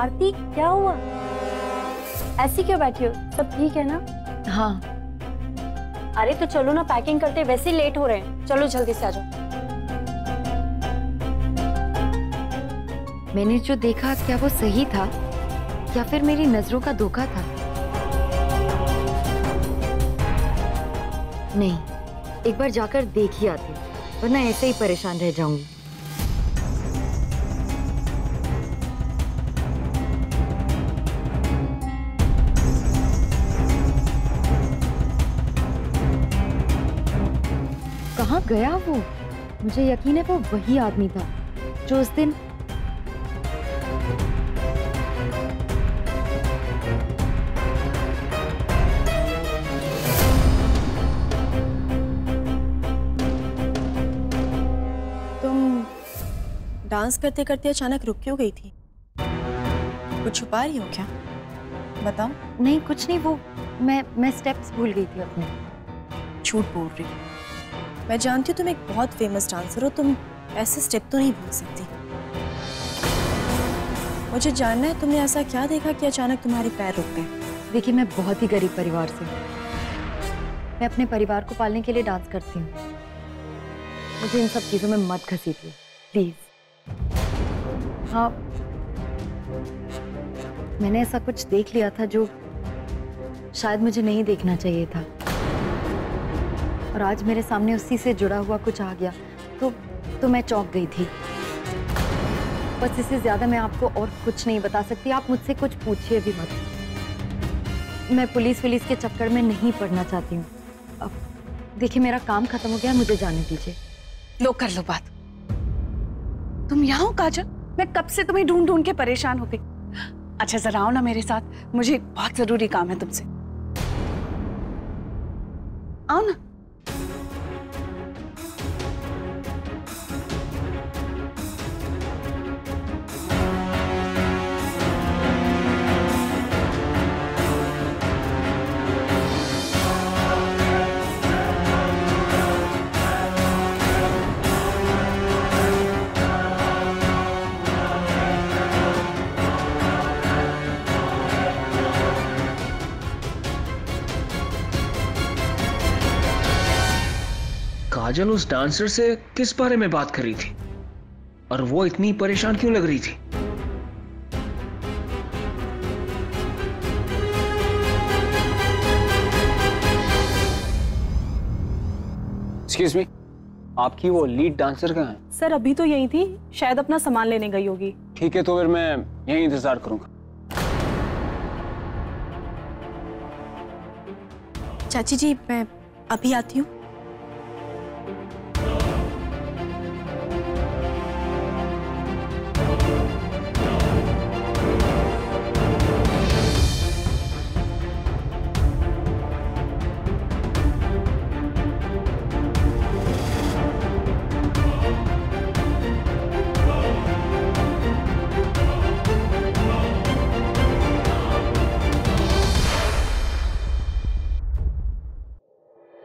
आरती क्या हुआ? ऐसी क्यों बैठी हो? सब ठीक है ना? हाँ। अरे तो चलो ना, पैकिंग करते, वैसे ही लेट हो रहे हैं। चलो जल्दी से आ जाओ। मैंने जो देखा क्या वो सही था या फिर मेरी नजरों का धोखा था? नहीं, एक बार जाकर देख ही आती, वरना ऐसे ही परेशान रह जाऊंगी। कहाँ गया वो? मुझे यकीन है वो वही आदमी था जो उस दिन डांस करते करते अचानक रुक क्यों गई थी? कुछ छुपा रही हो क्या? बताओ। नहीं, कुछ नहीं, वो मैं स्टेप्स भूल गई थी अपने। झूठ बोल रही हो। मैं जानती हूँ तुम एक बहुत फेमस डांसर हो, तुम ऐसे स्टेप तो नहीं भूल सकती। मुझे जानना है तुमने ऐसा क्या देखा कि अचानक तुम्हारे पैर रुक गए? देखिए, मैं बहुत ही गरीब परिवार से हूँ। मैं अपने परिवार को पालने के लिए डांस करती हूँ। मुझे इन सब चीजों में मत घसीटिए प्लीज। हाँ, मैंने ऐसा कुछ देख लिया था जो शायद मुझे नहीं देखना चाहिए था, और आज मेरे सामने उसी से जुड़ा हुआ कुछ आ गया तो मैं चौंक गई थी। बस इससे ज्यादा मैं आपको और कुछ नहीं बता सकती। आप मुझसे कुछ पूछिए भी मत। मैं पुलिस के चक्कर में नहीं पड़ना चाहती हूँ। अब देखिए, मेरा काम खत्म हो गया, मुझे जाने दीजिए। लो, कर लो बात। तुम यहाँ हो काजल? मैं कब से तुम्हें ढूंढ ढूंढ के परेशान हो गई। अच्छा जरा आओ ना मेरे साथ, मुझे बहुत जरूरी काम है तुमसे। आओ ना। काजल उस डांसर से किस बारे में बात कर रही थी और वो इतनी परेशान क्यों लग रही थी? एक्सक्यूज मी, आपकी वो लीड डांसर कहाँ है? सर अभी तो यही थी, शायद अपना सामान लेने गई होगी। ठीक है, तो फिर मैं यहीं इंतजार करूंगा। चाची जी, मैं अभी आती हूँ।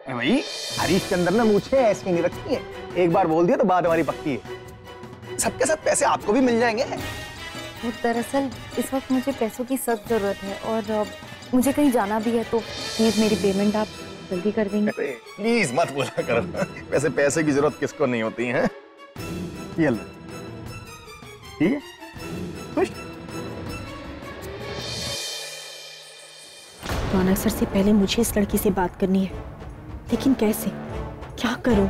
भाई, हरीशचंद्र ने मूछें ऐसी नहीं रखी है। एक बार बोल दिया तो बात हमारी पक्की है। सबके सब पैसे आपको भी मिल जाएंगे। वो दरअसल इस वक्त मुझे पैसों की सख्त जरूरत है और मुझे कहीं जाना भी है, तो प्लीज मेरी पेमेंट आप जल्दी कर देंगे। प्लीज मत बोला कर। वैसे पैसे की जरूरत किसको नहीं होती है? ये लो, ठीक है? खुश? रौनक सर से पहले मुझे इस लड़की से बात करनी है, लेकिन कैसे, क्या करूं?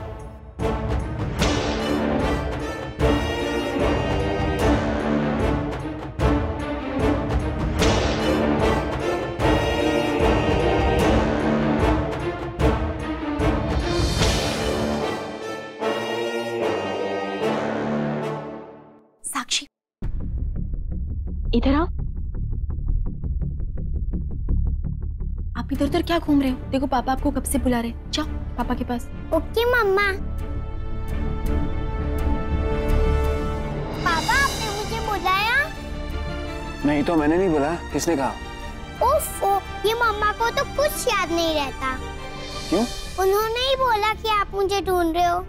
साक्षी, इधर आओ। आप इधर उधर क्या घूम रहे हो? देखो पापा आपको कब से बुला रहे हैं। जाओ पापा के पास। ओके मम्मा। पापा, आपने मुझे बुलाया? नहीं तो मैंने नहीं बुलाया, किसने कहा? ओफो, ये मम्मा को तो कुछ याद नहीं रहता। क्यों? उन्होंने ही बोला कि आप मुझे ढूंढ रहे हो।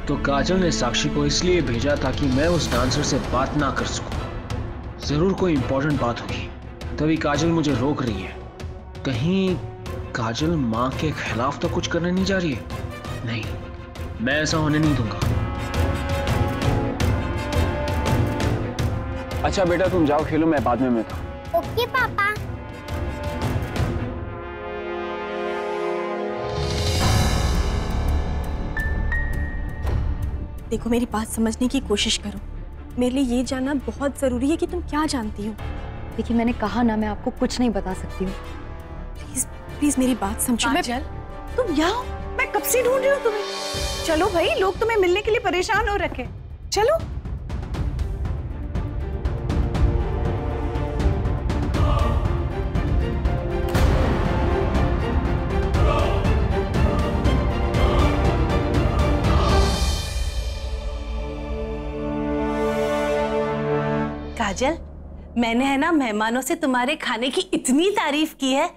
तो काजल ने साक्षी को इसलिए भेजा ताकि मैं उस डांसर से बात ना कर सकूं। जरूर कोई इंपॉर्टेंट बात होगी, तभी काजल मुझे रोक रही है। कहीं काजल माँ के खिलाफ तो कुछ करने नहीं जा रही है? नहीं, मैं ऐसा होने नहीं दूंगा। अच्छा बेटा तुम जाओ खेलो, मैं बाद में मिलता हूँ। ओके पापा। देखो मेरी बात समझने की कोशिश करो। मेरे लिए ये जानना बहुत जरूरी है कि तुम क्या जानती हो। देखिए मैंने कहा ना, मैं आपको कुछ नहीं बता सकती हूँ। प्लीज प्लीज मेरी बात समझो। काजल, तुम यहाँ हो? मैं कब से ढूंढ रही हूँ तुम्हें। चलो भाई, लोग तुम्हें मिलने के लिए परेशान हो रखे। चलो। काजल, मैंने है ना मेहमानों से तुम्हारे खाने की इतनी तारीफ की है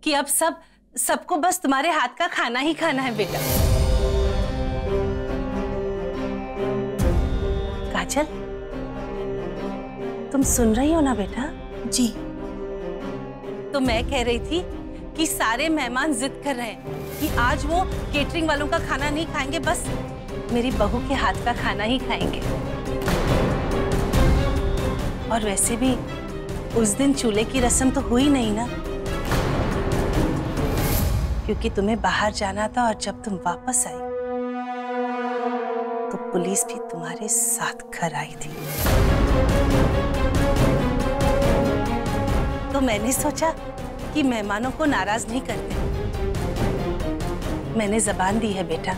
कि अब सबको बस तुम्हारे हाथ का खाना ही खाना है बेटा। काजल, तुम सुन रही हो ना बेटा? जी। तो मैं कह रही थी कि सारे मेहमान जिद कर रहे हैं कि आज वो केटरिंग वालों का खाना नहीं खाएंगे, बस मेरी बहू के हाथ का खाना ही खाएंगे। और वैसे भी उस दिन चूल्हे की रस्म तो हुई नहीं ना, क्योंकि तुम्हें बाहर जाना था और जब तुम वापस आई तो पुलिस भी तुम्हारे साथ घर आई थी। तो मैंने सोचा कि मेहमानों को नाराज नहीं करते। मैंने जबान दी है बेटा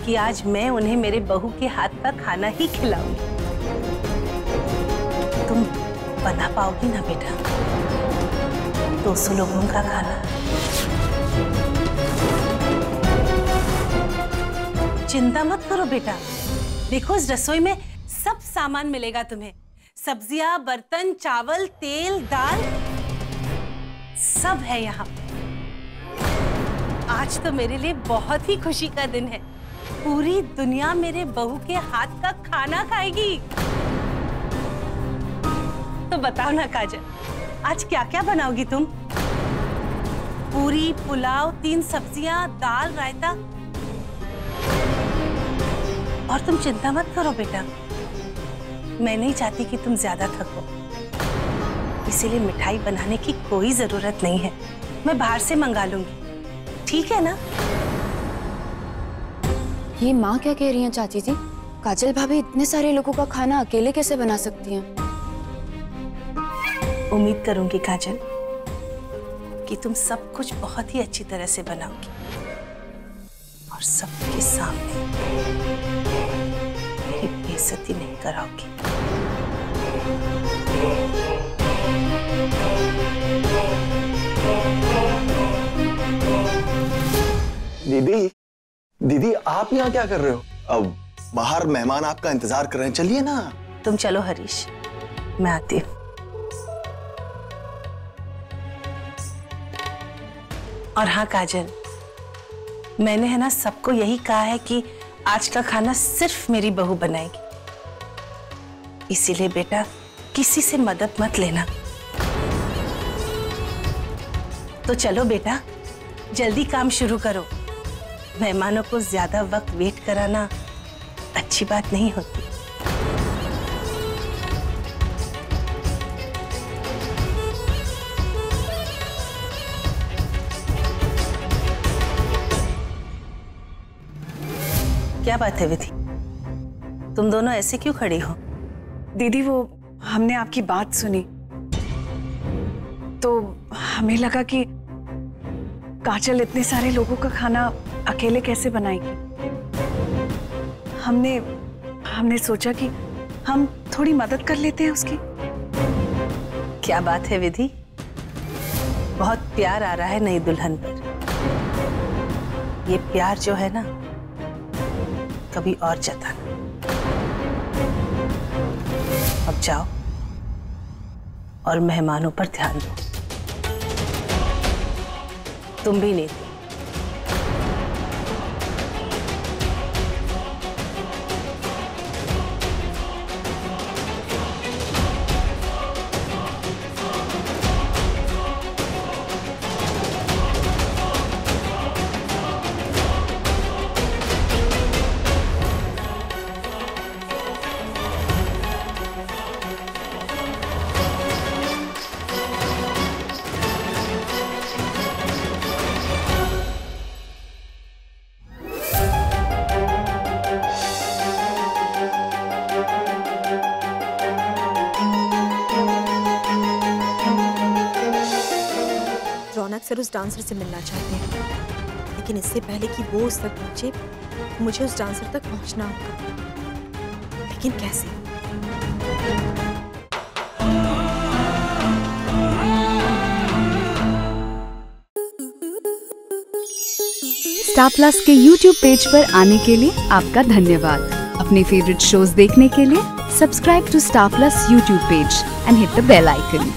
कि आज मैं उन्हें मेरे बहू के हाथ का खाना ही खिलाऊंगी। तुम बना पाओगी ना बेटा 200 लोगों का खाना? चिंता मत करो बेटा, देखो इस रसोई में सब सामान मिलेगा तुम्हें। सब्जियां, बर्तन, चावल, तेल, दाल, सब है यहाँ। आज तो मेरे लिए बहुत ही खुशी का दिन है। पूरी दुनिया मेरे बहू के हाथ का खाना खाएगी। तो बताओ ना काजल, आज क्या क्या बनाओगी तुम? पूरी, पुलाव, 3 सब्जियां, दाल, रायता। और तुम चिंता मत करो बेटा, मैं नहीं चाहती कि तुम ज्यादा थको, इसीलिए मिठाई बनाने की कोई जरूरत नहीं है। मैं बाहर से मंगा लूंगी, ठीक है ना? ये माँ क्या कह रही हैं चाची जी? काजल भाभी इतने सारे लोगों का खाना अकेले कैसे बना सकती हैं? उम्मीद करूंगी काजल कि तुम सब कुछ बहुत ही अच्छी तरह से बनाओगी और सबके सामने मेरी बेइज्जती नहीं कराओगी। दीदी, दीदी आप यहाँ क्या कर रहे हो? अब बाहर मेहमान आपका इंतजार कर रहे हैं, चलिए ना। तुम चलो हरीश, मैं आती हूँ। और हाँ काजल, मैंने है ना सबको यही कहा है कि आज का खाना सिर्फ मेरी बहू बनाएगी, इसीलिए बेटा किसी से मदद मत लेना। तो चलो बेटा, जल्दी काम शुरू करो। मेहमानों को ज्यादा वक्त वेट कराना अच्छी बात नहीं होती। क्या बात है विधि, तुम दोनों ऐसे क्यों खड़ी हो? दीदी वो हमने आपकी बात सुनी तो हमें लगा कि काजल इतने सारे लोगों का खाना अकेले कैसे बनाएगी। हमने सोचा कि हम थोड़ी मदद कर लेते हैं उसकी। क्या बात है विधि, बहुत प्यार आ रहा है नई दुल्हन पर। ये प्यार जो है ना, कभी और जताना। अब जाओ और मेहमानों पर ध्यान दो। तुम भी नहीं। सर उस डांसर से मिलना चाहते हैं, लेकिन इससे पहले कि वो उस तक पहुंचे मुझे उस डांसर तक पहुंचना होगा। लेकिन कैसे? स्टार प्लस के YouTube पेज पर आने के लिए आपका धन्यवाद। अपने फेवरेट शोज देखने के लिए subscribe to Star Plus YouTube page and hit the bell icon.